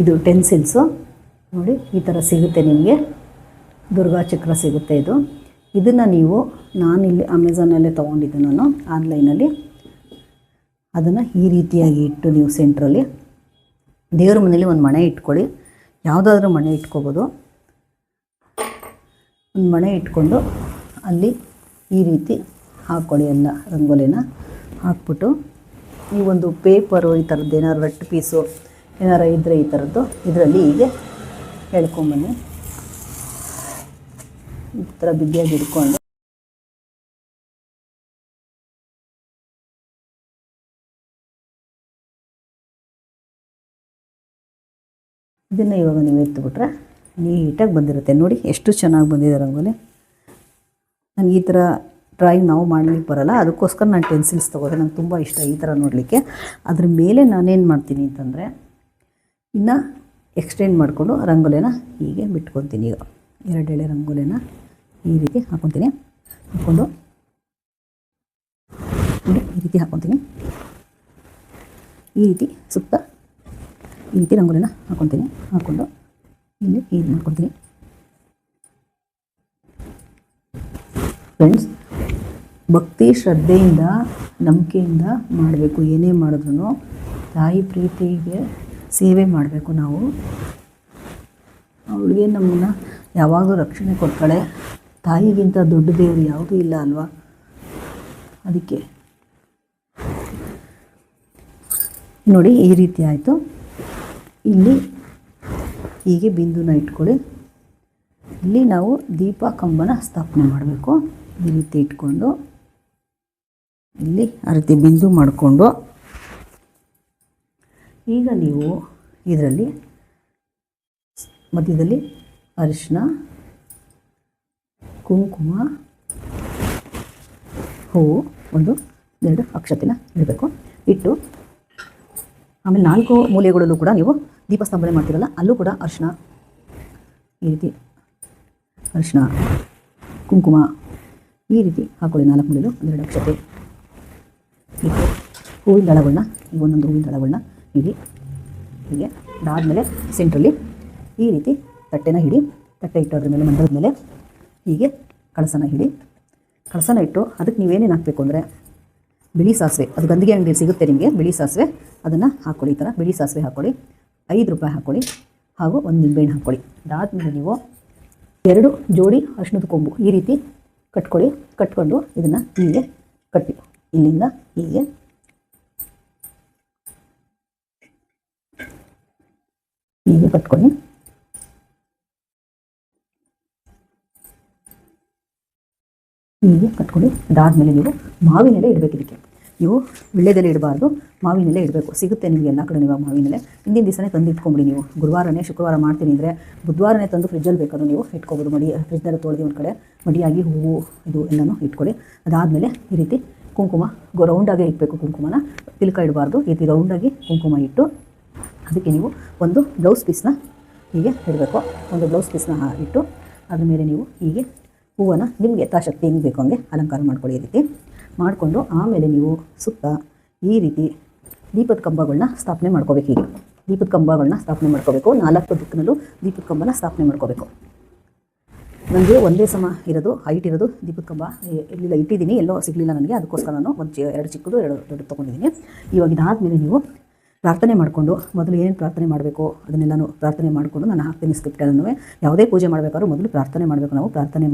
ಇದು ಟೆನ್ಸಿಲ್ಸು ನೋಡಿ, ಈ ಥರ ಸಿಗುತ್ತೆ ನಿಮಗೆ. ದುರ್ಗಾ ಚಕ್ರ ಸಿಗುತ್ತೆ ಇದು. ಇದನ್ನು ನೀವು ನಾನಿಲ್ಲಿ ಅಮೆಝಾನಲ್ಲೇ ತೊಗೊಂಡಿದ್ದೆ ನಾನು ಆನ್ಲೈನಲ್ಲಿ. ಅದನ್ನು ಈ ರೀತಿಯಾಗಿ ಇಟ್ಟು ನೀವು ಸೆಂಟ್ರಲ್ಲಿ ದೇವ್ರ ಮನೇಲಿ ಒಂದು ಮಣೆ ಇಟ್ಕೊಳ್ಳಿ. ಯಾವುದಾದ್ರೂ ಮಣೆ ಇಟ್ಕೋಬೋದು. ಒಂದು ಮಣೆ ಇಟ್ಕೊಂಡು ಅಲ್ಲಿ ಈ ರೀತಿ ಹಾಕ್ಕೊಳ್ಳಿ. ಎಲ್ಲ ರಂಗೋಲಿನ ಹಾಕ್ಬಿಟ್ಟು ಈ ಒಂದು ಪೇಪರು ಈ ಥರದ್ದು ಏನಾರು ರಟ್ಟು ಪೀಸು ಏನಾರು ಇದ್ದರೆ ಈ ಥರದ್ದು ಇದರಲ್ಲಿ ಹೀಗೆ ಎಳ್ಕೊಂಬನ್ನಿ. ಈ ಥರ ಬಿಗಿಯಾಗಿ ಹಿಡ್ಕೊಂಡು ಇದನ್ನು ಇವಾಗ ನೀವು ಎತ್ತಿಬಿಟ್ರೆ ನೀಟಾಗಿ ಬಂದಿರುತ್ತೆ. ನೋಡಿ ಎಷ್ಟು ಚೆನ್ನಾಗಿ ಬಂದಿದೆ ರಂಗೋಲಿ. ನನಗೆ ಈ ಥರ ಡ್ರಾಯಿಂಗ್ ನಾವು ಮಾಡಲಿಕ್ಕೆ ಬರೋಲ್ಲ, ಅದಕ್ಕೋಸ್ಕರ ನಾನು ಪೆನ್ಸಿಲ್ಸ್ ತೊಗೋದೆ. ನಂಗೆ ತುಂಬ ಇಷ್ಟ ಈ ಥರ ನೋಡಲಿಕ್ಕೆ. ಅದ್ರ ಮೇಲೆ ನಾನೇನು ಮಾಡ್ತೀನಿ ಅಂತಂದರೆ ಇನ್ನು ಎಕ್ಸ್ಟೆಂಡ್ ಮಾಡಿಕೊಂಡು ರಂಗೋಲಿನ ಹೀಗೆ ಬಿಟ್ಕೊತೀನಿ. ಈಗ 2 ಎಳೆ ರಂಗೋಲಿನ ಈ ರೀತಿ ಹಾಕ್ಕೊತೀನಿ. ಹಾಕ್ಕೊಂಡು ಈ ರೀತಿ ಹಾಕ್ಕೊತೀನಿ. ಈ ರೀತಿ ಸುತ್ತ ಈ ರೀತಿ ರಂಗೋಲಿನ ಹಾಕ್ಕೊತೀನಿ. ಹಾಕ್ಕೊಂಡು ಇಲ್ಲಿ ಹೀಗೆ ಮಾಡ್ಕೊತೀನಿ. ಫ್ರೆಂಡ್ಸ್, ಭಕ್ತಿ ಶ್ರದ್ಧೆಯಿಂದ ನಂಬಿಕೆಯಿಂದ ಮಾಡಬೇಕು. ಏನೇ ಮಾಡಿದ್ರೂ ತಾಯಿ ಪ್ರೀತಿಗೆ ಸೇವೆ ಮಾಡಬೇಕು ನಾವು. ಅವಳಿಗೆ ನಮ್ಮನ್ನು ಯಾವಾಗಲೂ ರಕ್ಷಣೆ ಕೊಡ್ತಾಳೆ. ತಾಯಿಗಿಂತ ದೊಡ್ಡ ದೇವರು ಯಾವುದೂ ಇಲ್ಲ ಅಲ್ವಾ? ಅದಕ್ಕೆ ನೋಡಿ ಈ ರೀತಿ ಆಯಿತು. ಇಲ್ಲಿ ಹೀಗೆ ಬಿಂದುನ ಇಟ್ಕೊಳ್ಳಿ. ಇಲ್ಲಿ ನಾವು ದೀಪ ಕಂಬನ ಸ್ಥಾಪನೆ ಮಾಡಬೇಕು. ಈ ರೀತಿ ಇಟ್ಕೊಂಡು ಇಲ್ಲಿ ಆ ರೀತಿ ಬಿಂದು ಮಾಡಿಕೊಂಡು ಈಗ ನೀವು ಇದರಲ್ಲಿ ಮಧ್ಯದಲ್ಲಿ ಅರಿಶಿನ, ಕುಂಕುಮ, ಹೂವು, 1-2 ಅಕ್ಷತೆನ ಇಡಬೇಕು. ಇಟ್ಟು ಆಮೇಲೆ 4 ಮೂಲೆಗಳಲ್ಲೂ ಕೂಡ ನೀವು ದೀಪ ಸ್ಥಾಪನೆ ಮಾಡ್ತೀರಲ್ಲ, ಅಲ್ಲೂ ಕೂಡ ಅರಿಶಿನ, ಈ ರೀತಿ ಅರಿಶಿನ, ಕುಂಕುಮ ಈ ರೀತಿ ಹಾಕೊಳ್ಳಿ. 4 ಮೂಲೆಯಲ್ಲೂ 2 ಅಕ್ಷತೆ ಇಟ್ಟು ಹೂವಿನ ದಳಗಳನ್ನ ಈ ಒಂದೊಂದು ಹೂವಿನ ದಳಗಳನ್ನ ಹೀಗೆ ಅದಾದಮೇಲೆ ಸೆಂಟ್ರಲ್ಲಿ ಈ ರೀತಿ ತಟ್ಟೆನ ಹಿಡಿ. ತಟ್ಟೆ ಇಟ್ಟು ಅದ್ರ ಮೇಲೆ ಮಂಡಲದ ಮೇಲೆ ಹೀಗೆ ಕಳಸನ ಹಿಡಿ. ಕಳಸನ ಇಟ್ಟು ಅದಕ್ಕೆ ನೀವೇನೇನು ಹಾಕಬೇಕು ಅಂದರೆ ಬಿಳಿ ಸಾಸಿವೆ, ಅದು ಗಂದಿಗೆ ಅಂಗಡಿಯಲ್ಲಿ ಸಿಗುತ್ತೆ ನಿಮಗೆ ಬಿಳಿ ಸಾಸಿವೆ, ಅದನ್ನು ಹಾಕ್ಕೊಳ್ಳಿ. ಈ ಥರ ಬಿಳಿ ಸಾಸಿವೆ ಹಾಕ್ಕೊಳ್ಳಿ. 5 ರೂಪಾಯಿ ಹಾಕ್ಕೊಳ್ಳಿ. ಹಾಗೂ 1 ನಿಂಬೆಹಣ್ಣು ಹಾಕ್ಕೊಳ್ಳಿ. ಅದಾದಮೇಲೆ ನೀವು 2 ಜೋಡಿ ಅರಿಶಿಣದ ಕೊಂಬು ಈ ರೀತಿ ಕಟ್ಕೊಳ್ಳಿ. ಕಟ್ಕೊಂಡು ಇದನ್ನು ಹೀಗೆ ಕಟ್ಟಿ, ಇಲ್ಲಿಂದ ಹೀಗೆ ಕಟ್ಕೊಳ್ಳಿ. ಹೀಗೆ ಕಟ್ಕೊಳ್ಳಿ. ಅದಾದಮೇಲೆ ನೀವು ಮಾವಿನೆಲೆ ಇಡಬೇಕು. ಇದಕ್ಕೆ ನೀವು ವಿಳ್ಯದೆಲೆ ಇಡಬಾರ್ದು, ಮಾವಿನೆಲೆ ಇಡಬೇಕು. ಸಿಗುತ್ತೆ ನಿಮಗೆ ಎಲ್ಲ ಕಡೆ. ಇವಾಗ ಮಾವಿನೆಲೆ ಹಿಂದಿನ ದಿವಸನೇ ತಂದು ಇಟ್ಕೊಂಬಿಡಿ. ನೀವು ಗುರುವಾರನೇ ಶುಕ್ರವಾರ ಮಾಡ್ತೀನಿ ಅಂದರೆ ಬುಧವಾರನೇ ತಂದು ಫ್ರಿಜ್ಜಲ್ಲಿ ಬೇಕಾದ್ರೂ ನೀವು ಇಟ್ಕೊಬೋದು. ಫ್ರಿಜ್ನಲ್ಲಿ ತೊಳೆದು ಒಂದು ಕಡೆ ಮಡಿಯಾಗಿ ಹೂವು ಇದು ಎಲ್ಲನೂ ಇಟ್ಕೊಳ್ಳಿ. ಅದಾದಮೇಲೆ ಈ ರೀತಿ ಕುಂಕುಮ ರೌಂಡಾಗೆ ಇಡಬೇಕು. ಕುಂಕುಮನ ತಿಲ್ಕ ಇಡಬಾರ್ದು. ಈ ರೀತಿ ರೌಂಡಾಗಿ ಕುಂಕುಮ ಇಟ್ಟು ಅದಕ್ಕೆ ನೀವು ಒಂದು ಬ್ಲೌಸ್ ಪೀಸ್ನ ಹೀಗೆ ಇಡಬೇಕು. ಒಂದು ಬ್ಲೌಸ್ ಪೀಸ್ನ ಇಟ್ಟು ಅದ್ರ ಮೇಲೆ ನೀವು ಹೀಗೆ ಹೂವನ್ನು ನಿಮಗೆ ಯಥಾಶಕ್ತಿ ಹೆಂಗೆ ಬೇಕು ಹಂಗೆ ಅಲಂಕಾರ ಮಾಡ್ಕೊಳ್ಳಿ. ಈ ರೀತಿ ಮಾಡಿಕೊಂಡು ಆಮೇಲೆ ನೀವು ಸುತ್ತ ಈ ರೀತಿ ದೀಪದ ಕಂಬಗಳನ್ನ ಸ್ಥಾಪನೆ ಮಾಡ್ಕೋಬೇಕು. ಹೀಗೆ ದೀಪದ ಕಂಬಗಳನ್ನ ಸ್ಥಾಪನೆ ಮಾಡ್ಕೋಬೇಕು. 4 ದಿಕ್ಕಿನಲ್ಲೂ ದೀಪದ ಕಂಬನ ಸ್ಥಾಪನೆ ಮಾಡ್ಕೋಬೇಕು. ನನಗೆ ಒಂದೇ ಸಮ ಇರೋದು ಹೈಟ್ ಇರೋದು ದೀಪದ ಕಂಬ ಇರಲಿಲ್ಲ, ಇಟ್ಟಿದ್ದೀನಿ, ಎಲ್ಲೋ ಸಿಗಲಿಲ್ಲ ನನಗೆ. ಅದಕ್ಕೋಸ್ಕರ ನಾನು 2 ಚಿಕ್ಕದು 2 ದೊಡ್ಡ ತೊಗೊಂಡಿದ್ದೀನಿ. ಇವಾಗ ಇದಾದಮೇಲೆ ನೀವು ಪ್ರಾರ್ಥನೆ ಮಾಡಿಕೊಂಡು ಮೊದಲು ಏನೇನು ಪ್ರಾರ್ಥನೆ ಮಾಡಬೇಕು ಅದನ್ನೆಲ್ಲನೂ ಪ್ರಾರ್ಥನೆ ಮಾಡಿಕೊಂಡು ನಾನು ಹಾಕ್ತೀನಿ ಸ್ಕ್ರಿಪ್ಟಲ್ಲೂ. ಯಾವುದೇ ಪೂಜೆ ಮಾಡಬೇಕಾದ್ರೂ ಮೊದಲು ಪ್ರಾರ್ಥನೆ ಮಾಡಬೇಕು. ನಾವು ಪ್ರಾರ್ಥನೆ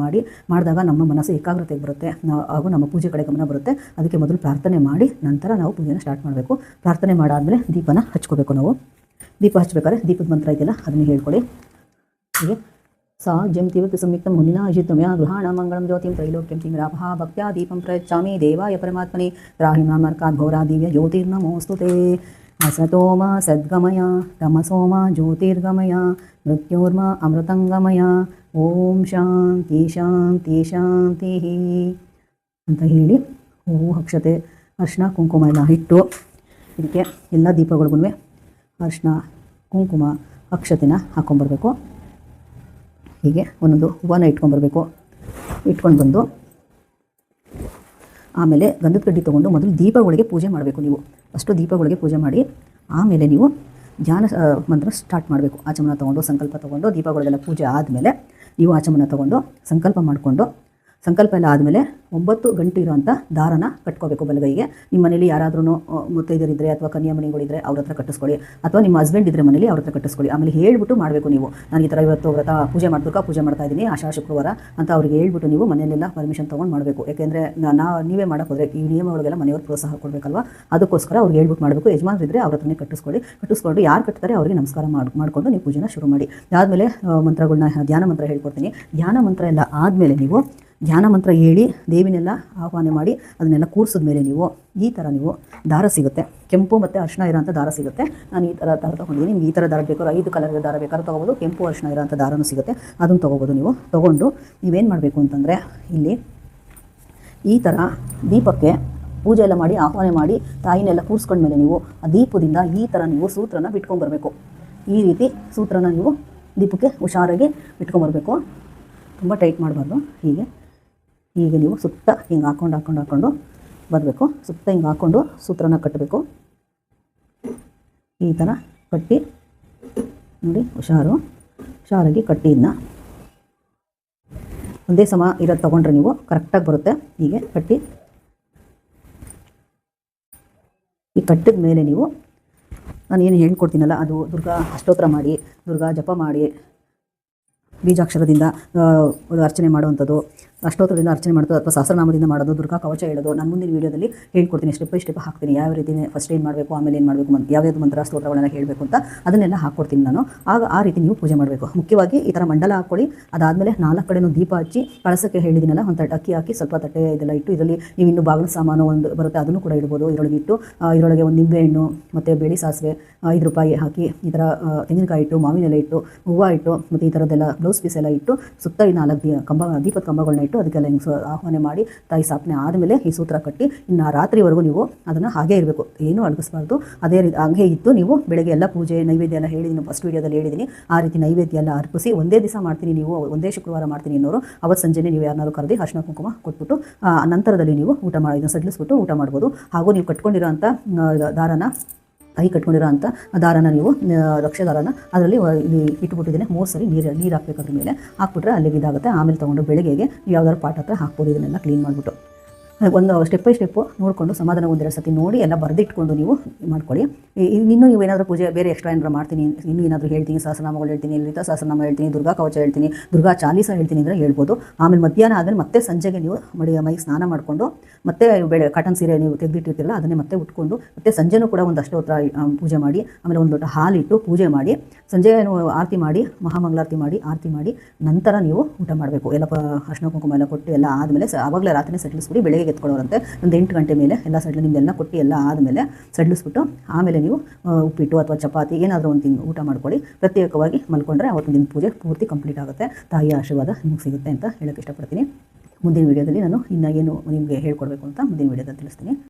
ಮಾಡಿದಾಗ ನಮ್ಮ ಮನಸ್ಸು ಏಕಾಗ್ರತೆಗೆ ಬರುತ್ತೆ, ಹಾಗೂ ನಮ್ಮ ಪೂಜೆ ಕಡೆ ಗಮನ ಬರುತ್ತೆ. ಅದಕ್ಕೆ ಮೊದಲು ಪ್ರಾರ್ಥನೆ ಮಾಡಿ ನಂತರ ನಾವು ಪೂಜೆನ ಸ್ಟಾರ್ಟ್ ಮಾಡಬೇಕು. ಪ್ರಾರ್ಥನೆ ಮಾಡಾದಮೇಲೆ ದೀಪನ ಹಚ್ಕೋಬೇಕು. ನಾವು ದೀಪ ಹಚ್ಬೇಕಾದ್ರೆ ದೀಪದ ಮಂತ್ರ ಇದೆಯಲ್ಲ ಅದನ್ನು ಹೇಳ್ಕೊಳ್ಳಿ. ಹೀಗೆ सा जं तीव्र संयुक्तं मुनिना अजितमया गृहाण मंगलम ज्योतिं त्रैलोक्यं सिंहराभः भक्त्या दीपं प्रयच्छामि देवाय परमात्मने त्राहि मामर्कात् घोरादिव्य ज्योतिर्नमोऽस्तुते असतो मा सद्गमय तमसो मा ज्योतिर्गमय मृत्योर्मा अमृतंगमय ओम शांति शांति शांतिः ಅಂತ ಹೇಳಿ ಹೂವು ಅಕ್ಷತೆ ಅರಿಶಿನ ಕುಂಕುಮ ಎಲ್ಲ ಇಟ್ಟು ಇದಕ್ಕೆ ಎಲ್ಲ ದೀಪಗಳಿಗೂ ಅರಿಶಿನ ಕುಂಕುಮ ಅಕ್ಷತೆನ ಹಾಕ್ಕೊಂಬರ್ಬೇಕು. ಹೀಗೆ ಒಂದೊಂದು ಹೂವನ್ನ ಇಟ್ಕೊಂಡ್ಬರ್ಬೇಕು. ಇಟ್ಕೊಂಡು ಬಂದು ಆಮೇಲೆ ಗಂಧದ ಕಡ್ಡಿ ತೊಗೊಂಡು ಮೊದಲು ದೀಪಗಳಿಗೆ ಪೂಜೆ ಮಾಡಬೇಕು. ನೀವು ಅಷ್ಟು ದೀಪಗಳಿಗೆ ಪೂಜೆ ಮಾಡಿ ಆಮೇಲೆ ನೀವು ಧ್ಯಾನ ಮಂತ್ರ ಸ್ಟಾರ್ಟ್ ಮಾಡಬೇಕು. ಆಚಮನ ತೊಗೊಂಡು ಸಂಕಲ್ಪ ತೊಗೊಂಡು ದೀಪಗಳಿಗೆಲ್ಲ ಪೂಜೆ ಆದಮೇಲೆ ನೀವು ಆಚಮನ ತೊಗೊಂಡು ಸಂಕಲ್ಪ ಮಾಡಿಕೊಂಡು ಸಂಕಲ್ಪ ಎಲ್ಲ ಆದಮೇಲೆ 9 ಗಂಟೆ ಇರೋಂಥ ದಾರನ ಕಟ್ಕೋಬೇಕು ಬಲಗೈಗೆ. ನಿಮ್ಮ ಮನೇಲಿ ಯಾರಾದ್ರೂ ಮುತ್ತೈದರಿದ್ದರೆ ಅಥವಾ ಕನ್ಯಾಮಣಿಗಳಿದ್ದರೆ ಅವ್ರ ಹತ್ರ ಕಟ್ಟಿಸ್ಕೊಳ್ಳಿ, ಅಥವಾ ನಿಮ್ಮ ಹಸ್ಬೆಂಡ್ ಇದ್ದರೆ ಮನೇಲಿ ಅವ್ರ ಹತ್ರ ಕಟ್ಟಿಸ್ಕೊಳ್ಳಿ. ಆಮೇಲೆ ಹೇಳ್ಬಿಟ್ಟು ಮಾಡಬೇಕು ನೀವು, ನಾನು ಈ ಥರ ಇವತ್ತು ವ್ರತ ಪೂಜೆ ಮಾಡ್ಬೇಕಾ ಪೂಜೆ ಮಾಡ್ತಾ ಇದ್ದೀನಿ ಆಷಾಢ ಶುಕ್ರವಾರ ಅಂತ ಅವ್ರಿಗೆ ಹೇಳ್ಬಿಟ್ಟು ನೀವು ಮನೆಯಲ್ಲೆಲ್ಲ ಪರ್ಮಿಷನ್ ತೊಗೊಂಡು ಮಾಡಬೇಕು. ಯಾಕೆಂದರೆ ನೀವೇ ಮಾಡೋಕೆ ಹೋದರೆ ಈ ನಿಯಮಗಳಿಗೆಲ್ಲ ಮನೆಯವ್ರು ಪ್ರೋತ್ಸಾಹ ಕೊಡಬೇಕಲ್ವ, ಅದಕ್ಕೋಸ್ಕರ ಅವ್ರಿಗೆ ಹೇಳ್ಬಿಟ್ಟು ಮಾಡಬೇಕು. ಯಜಮಾನರಿದ್ದರೆ ಅವ್ರ ಹತ್ರನೇ ಕಟ್ಟಿಸ್ಕೊಂಡು ಯಾರು ಕಟ್ತಾರೆ ಅವರಿಗೆ ನಮಸ್ಕಾರ ಮಾಡಿಕೊಂಡು ನೀವು ಪೂಜೆನ ಶುರು ಮಾಡಿ. ಆದಮೇಲೆ ಮಂತ್ರಗಳನ್ನ ಧ್ಯಾನ ಮಂತ್ರ ಹೇಳ್ಕೊಡ್ತೀನಿ. ಧ್ಯಾನ ಮಂತ್ರ ಎಲ್ಲ ಆದಮೇಲೆ ನೀವು ಧ್ಯಾನ ಮಂತ್ರ ಹೇಳಿ ದೇವಿನೆಲ್ಲ ಆಹ್ವಾನ ಮಾಡಿ ಅದನ್ನೆಲ್ಲ ಕೂರಿಸಿದ್ಮೇಲೆ ನೀವು ಈ ಥರ ನೀವು ದಾರ ಸಿಗುತ್ತೆ, ಕೆಂಪು ಮತ್ತು ಅರಿಶಿನ ಇರೋಂಥ ದಾರ ಸಿಗುತ್ತೆ. ನಾನು ಈ ಥರ ದಾರ ತೊಗೊಂಡಿದ್ದೀನಿ. ನಿಮ್ಗೆ ಈ ಥರ ದಾರ ಬೇಕಾದ್ರೆ 5 ಕಲರ್ ದಾರ ಬೇಕಾದ್ರೂ ತೊಗೋಬೋದು. ಕೆಂಪು ಅರಿಶಿನ ಇರೋಂಥ ದಾರನೂ ಸಿಗುತ್ತೆ, ಅದನ್ನು ತೊಗೋಬೋದು. ನೀವು ತೊಗೊಂಡು ನೀವೇನು ಮಾಡಬೇಕು ಅಂತಂದರೆ ಇಲ್ಲಿ ಈ ಥರ ದೀಪಕ್ಕೆ ಪೂಜೆ ಎಲ್ಲ ಮಾಡಿ ಆಹ್ವಾನ ಮಾಡಿ ತಾಯಿನೆಲ್ಲ ಕೂರಿಸ್ಕೊಂಡ್ಮೇಲೆ ನೀವು ಆ ದೀಪದಿಂದ ಈ ಥರ ನೀವು ಸೂತ್ರನ ಬಿಟ್ಕೊಂಡ್ಬರ್ಬೇಕು. ಈ ರೀತಿ ಸೂತ್ರನ ನೀವು ದೀಪಕ್ಕೆ ಹುಷಾರಾಗಿ ಬಿಟ್ಕೊಂಡ್ಬರ್ಬೇಕು, ತುಂಬ ಟೈಟ್ ಮಾಡಬಾರ್ದು. ಹೀಗೆ ನೀವು ಸುತ್ತ ಹಿಂಗೆ ಹಾಕ್ಕೊಂಡು ಬರಬೇಕು. ಸುತ್ತ ಹಿಂಗೆ ಹಾಕ್ಕೊಂಡು ಸೂತ್ರನ ಕಟ್ಟಬೇಕು. ಈ ಥರ ಕಟ್ಟಿ ನೋಡಿ, ಹುಷಾರಾಗಿ ಕಟ್ಟಿ. ಇನ್ನು ಒಂದೇ ಸಮ ಇರೋದು ತೊಗೊಂಡ್ರೆ ನೀವು ಕರೆಕ್ಟಾಗಿ ಬರುತ್ತೆ. ಹೀಗೆ ಕಟ್ಟಿ ಈ ಕಟ್ಟಿದ ಮೇಲೆ ನೀವು ನಾನು ಏನು ಹೇಳ್ಕೊಡ್ತೀನಲ್ಲ ಅದು ದುರ್ಗಾ ಅಷ್ಟೋತ್ರ ಮಾಡಿ, ದುರ್ಗಾ ಜಪ ಮಾಡಿ, ಬೀಜಾಕ್ಷರದಿಂದ ಅರ್ಚನೆ ಮಾಡುವಂಥದ್ದು, ಅಷ್ಟೋತ್ರದಿಂದ ಅರ್ಚನೆ ಮಾಡೋದು ಅಥವಾ ಸಹಸ್ರನಾಮದಿಂದ ಮಾಡೋದು, ದುರ್ಗಾ ಕವಚ ಹೇಳೋದು ನಾನು ಮುಂದಿನ ವೀಡಿಯೋದಲ್ಲಿ ಹೇಳ್ಕೊಡ್ತೀನಿ. ಸ್ಟೆಪ್ ಬೈ ಸ್ಟೆಪ್ ಹಾಕ್ತೀನಿ. ಯಾವ ರೀತಿ ಫಸ್ಟ್ ಏನು ಮಾಡಬೇಕು, ಆಮೇಲೆ ಏನು ಮಾಡಬೇಕು, ಯಾವ್ಯಾವುದು ಮಂತ್ರ ಸ್ತೋತ್ರಗಳನ್ನ ಹೇಳಬೇಕು ಅಂತ ಅದನ್ನೆಲ್ಲ ಹಾಕ್ಕೊಡ್ತೀನಿ ನಾನು. ಆಗ ಆ ರೀತಿ ನೀವು ಪೂಜೆ ಮಾಡಬೇಕು. ಮುಖ್ಯವಾಗಿ ಈ ಥರ ಮಂಡಲ ಹಾಕ್ಕೊಳ್ಳಿ. ಅದಾದಮೇಲೆ 4 ಕಡೆನೂ ದೀಪ ಹಚ್ಚಿ ಕಳಸಕ್ಕೆ ಹೇಳಿದ್ದೀನಲ್ಲ, ಒಂದು ಅಕ್ಕಿ ಹಾಕಿ ಸ್ವಲ್ಪ ತಟ್ಟೆ ಇದೆಲ್ಲ ಇಟ್ಟು, ಇದರಲ್ಲಿ ನೀವು ಇನ್ನೂ ಬಾಗಿನ ಸಾಮಾನು ಒಂದು ಬರುತ್ತೆ ಅದನ್ನು ಕೂಡ ಇಡ್ಬೋದು. ಇದರೊಳಗೆ ಇಟ್ಟು ಇದರೊಳಗೆ ಒಂದು ನಿಂಬೆಹಣ್ಣು ಮತ್ತು ಬೇಳೆ ಸಾಸಿವೆ 5 ರೂಪಾಯಿ ಹಾಕಿ ಈ ಥರ ತೆಂಗಿನಕಾಯಿ ಇಟ್ಟು, ಮಾವಿನ ಎಲೆ ಇಟ್ಟು, ಹೂವು ಇಟ್ಟು ಮತ್ತು ಈ ಥರದ್ದೆಲ್ಲ ಬ್ಲೌಸ್ ಪೀಸ್ ಎಲ್ಲ ಇಟ್ಟು ಸುತ್ತ ಈ 4 ದೀಪದ ಕಂಬಗಳನ್ನ ಇಟ್ಟು ಅದಕ್ಕೆಲ್ಲ ಹಿಂಗೆ ಆಹ್ವಾನ ಮಾಡಿ ತಾಯಿ ಸ್ಥಾಪನೆ ಆದಮೇಲೆ ಈ ಸೂತ್ರ ಕಟ್ಟಿ ಇನ್ನು ರಾತ್ರಿವರೆಗೂ ನೀವು ಅದನ್ನು ಹಾಗೇ ಇರಬೇಕು, ಏನೂ ಅಡಗಿಸ್ಬಾರ್ದು. ಅದೇ ರೀತಿ ಹಂಗೆ ಇದ್ದು ನೀವು ಬೆಳಗ್ಗೆ ಎಲ್ಲ ಪೂಜೆ ನೈವೇದ್ಯ ಎಲ್ಲ ಹೇಳಿದ್ದೀನಿ, ಫಸ್ಟ್ ವೀಡಿಯೋದಲ್ಲಿ ಹೇಳಿದ್ದೀನಿ. ಆ ರೀತಿ ನೈವೇದ್ಯ ಎಲ್ಲ ಅರ್ಪಿಸಿ ಒಂದೇ ದಿವಸ ಮಾಡ್ತೀನಿ, ನೀವು ಒಂದೇ ಶುಕ್ರವಾರ ಮಾಡ್ತೀನಿ ಅನ್ನೋರು ಅವತ್ತು ಸಂಜೆನೇ ನೀವು ಯಾರನ್ನಾರು ಕರೆದು ಅರಿಶಿನ ಕುಂಕುಮ ಕೊಟ್ಬಿಟ್ಟು ನಂತರದಲ್ಲಿ ನೀವು ಊಟ ಮಾಡಿ ಇದನ್ನು ಸಡ್ಲಿಸ್ಬಿಟ್ಟು ಊಟ ಮಾಡ್ಬೋದು. ಹಾಗೂ ನೀವು ಕಟ್ಕೊಂಡಿರೋಂಥ ದಾರನ ಕಟ್ಕೊಂಡಿರೋ ಅಂಥ ದಾರನ ನೀವು ರಕ್ಷಾದಾರನ ಅದರಲ್ಲಿ ಇಲ್ಲಿ ಇಟ್ಬಿಟ್ಟಿದ್ದೇನೆ. 3 ಸರಿ ನೀರು ಹಾಕ್ಬೇಕು. ಅದ್ರ ಮೇಲೆ ಹಾಕ್ಬಿಟ್ರೆ ಅಲ್ಲಿಗೆ ಇದಾಗುತ್ತೆ. ಆಮೇಲೆ ತೊಗೊಂಡು ಬೆಳಗ್ಗೆಗೆ ನೀವು ಯಾವ್ದಾದ್ರು ಪಾಟ್ ಹತ್ರ ಹಾಕ್ಬೋದು. ಇದನ್ನೆಲ್ಲ ಕ್ಲೀನ್ ಮಾಡಿಬಿಟ್ಟು ಒಂದು ಸ್ಟೆಪ್ ಬೈ ಸ್ಟೆಪ್ಪು ನೋಡಿಕೊಂಡು ಸಮಾಧಾನ 1-2 ಸತಿ ನೋಡಿ ಎಲ್ಲ ಬರೆದಿಟ್ಕೊಂಡು ನೀವು ಮಾಡ್ಕೊಳ್ಳಿ. ಇನ್ನೂ ನೀವು ಏನಾದರೂ ಪೂಜೆ ಬೇರೆ ಎಕ್ಸ್ಟ್ರಾ ಏನಾದ್ರು ಮಾಡ್ತೀನಿ, ಇನ್ನೂ ಏನಾದರೂ ಹೇಳ್ತೀನಿ, ಸಹಸ್ರನಾಮಗಳು ಹೇಳ್ತೀನಿ, ಲಲಿತಾ ಸಹಸ್ರನಾಮ ಹೇಳ್ತೀನಿ, ದುರ್ಗಾ ಕವಚ ಹೇಳ್ತೀನಿ, ದುರ್ಗಾ ಚಾಲೀಸ ಹೇಳ್ತೀನಿ ಅಂದರೆ ಹೇಳ್ಬೋದು. ಆಮೇಲೆ ಮಧ್ಯಾಹ್ನ ಆದಮೇಲೆ ಮತ್ತೆ ಸಂಜೆಗೆ ನೀವು ಮೈಗೆ ಸ್ನಾನ ಮಾಡಿಕೊಂಡು ಮತ್ತೆ ಕಾಟನ್ ಸೀರೆ ನೀವು ತೆಗೆದಿಟ್ಟಿರ್ತಿರಲ್ಲ ಅದನ್ನೇ ಮತ್ತೆ ಉಟ್ಕೊಂಡು ಮತ್ತೆ ಸಂಜೆನೂ ಕೂಡ ಒಂದು ಅಷ್ಟೋತ್ರ ಪೂಜೆ ಮಾಡಿ, ಆಮೇಲೆ ಒಂದು ಲೋಟ ಹಾಲಿಟ್ಟು ಪೂಜೆ ಮಾಡಿ, ಸಂಜೆ ಆರತಿ ಮಾಡಿ, ಮಹಾಮಂಗಳಾರತಿ ಮಾಡಿ, ಆರತಿ ಮಾಡಿ ನಂತರ ನೀವು ಊಟ ಮಾಡಬೇಕು. ಎಲ್ಲ ಅರಿಶಿನ ಕುಂಕುಮ ಎಲ್ಲ ಕೊಟ್ಟು ಎಲ್ಲ ಆದಮೇಲೆ ಆವಾಗಲೇ ರಾತ್ರಿ ಸಡ್ಲಿಸ್ಬಿಡಿ. ಬೆಳಗ್ಗೆ ಎತ್ಕೊಳ್ಳೋರಂತೆ ಒಂದು 8 ಗಂಟೆ ಮೇಲೆ ಎಲ್ಲ ನಿಮ್ದೆಲ್ಲ ಕೊಟ್ಟು ಎಲ್ಲ ಆದಮೇಲೆ ಸಡ್ಲಿಸ್ಬಿಟ್ಟು ಆಮೇಲೆ ನೀವು ಉಪ್ಪಿಟ್ಟು ಅಥವಾ ಚಪಾತಿ ಏನಾದರೂ ಒಂದು ಊಟ ಮಾಡ್ಕೊಳ್ಳಿ. ಪ್ರತ್ಯೇಕವಾಗಿ ಮಲ್ಕೊಂಡ್ರೆ ಅವತ್ತು ನಿಮ್ಮ ಪೂಜೆ ಪೂರ್ತಿ ಕಂಪ್ಲೀಟ್ ಆಗುತ್ತೆ. ತಾಯಿಯ ಆಶೀರ್ವಾದ ನಿಮಗೆ ಸಿಗುತ್ತೆ ಅಂತ ಹೇಳೋಕ್ಕೆ ಇಷ್ಟಪಡ್ತೀನಿ. ಮುಂದಿನ ವೀಡಿಯೋದಲ್ಲಿ ನಾನು ಇನ್ನು ಏನು ನಿಮಗೆ ಹೇಳ್ಕೊಡ್ಬೇಕು ಅಂತ ಮುಂದಿನ ವೀಡಿಯೋದಲ್ಲಿ ತಿಳಿಸ್ತೀನಿ.